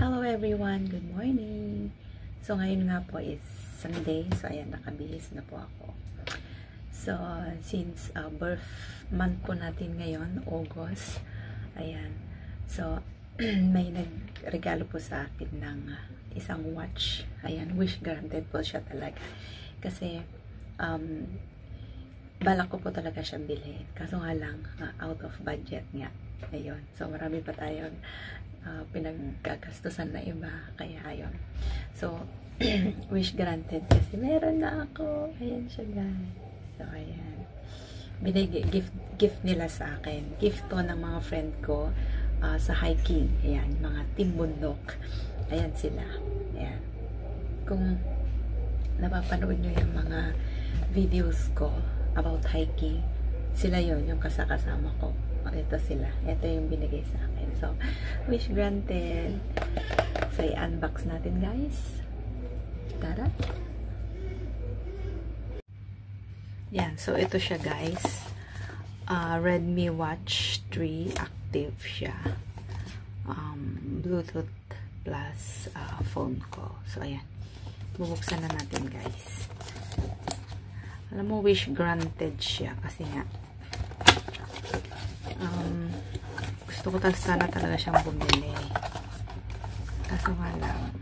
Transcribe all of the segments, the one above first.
Hello everyone, good morning. So ngayon nga po is Sunday, so ayan, nakabihis na po ako. So since birth month po natin ngayon, August, ayan. So may nagregalo po sa akin ng isang watch. Ayan, wish granted po siya talaga. Kasi balak ko po talaga siyang bilhin. Kaso nga lang, out of budget nga. Ayun. So marami pa tayong pinagkagastusan na iba, kaya ayun. So wish granted kasi meron na ako. Ayan siya, guys. So ayan, gift nila sa akin. Gift to ng mga friend ko sa hiking. Ayan, mga team bundok. Ayan sila. Ayan, kung napapanood nyo yung mga videos ko about hiking, sila yon, yung kasama ko. Ito sila. Ito yung binigay sa akin. So, wish granted. So, i-unbox natin, guys. Tara. Yan. So, ito siya, guys. Redmi Watch 3. Active siya. Bluetooth plus phone ko. So, ayan. Bubuksan na natin, guys. Alam mo, wish granted siya. Kasi nga, gusto ko sana talaga siyang bumili. Kaso nga lang,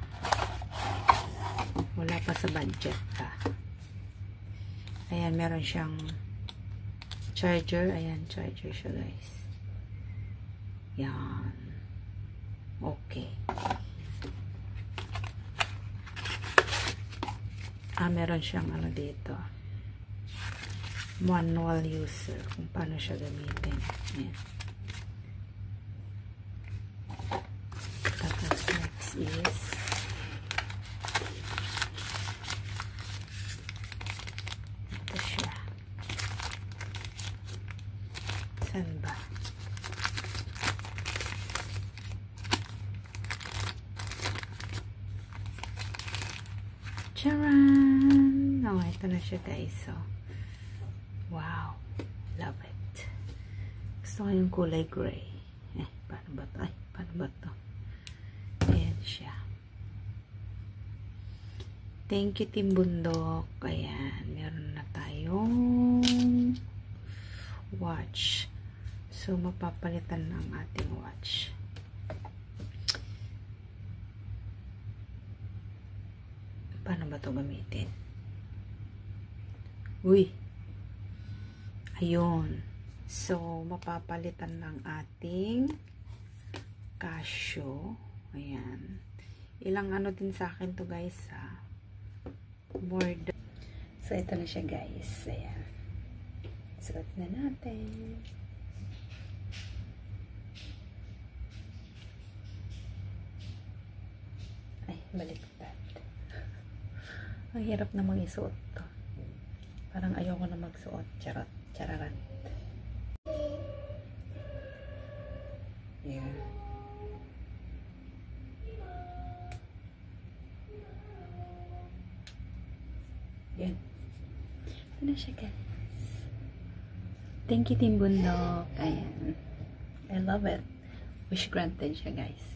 wala pa sa budget pa. Ayan, meron siyang charger. Ayan, charger siya, guys. Yan. Okay. Meron siyang ano dito, manual user, kung paano siya gamitin. Ayan. Tapos next is ito siya. Saan ba? Charan! Oh, ito na siya, guys. So, wow. Love it. Gusto ko yung kulay gray. Paano ba ito? Paano ba ito? Ayan siya. Thank you, Team Bundok. Ayan. Meron na tayong watch. So, mapapalitan ng ating watch. Paano ba ito gamitin? Uy! Ayun. So, mapapalitan ng ating Casio. Ayan. Ilang ano din sa akin to, guys, ha? More than... So, ito na siya, guys. Ayan. Suot na natin. Ay, baliktad. Ang hirap namang isuot to. Parang ayoko na magsuot. Charot. Chararan. Yeah. Yan. Ito na siya, guys. Thank you, Team Bundok. Ayan. I love it. Wish granted siya, guys.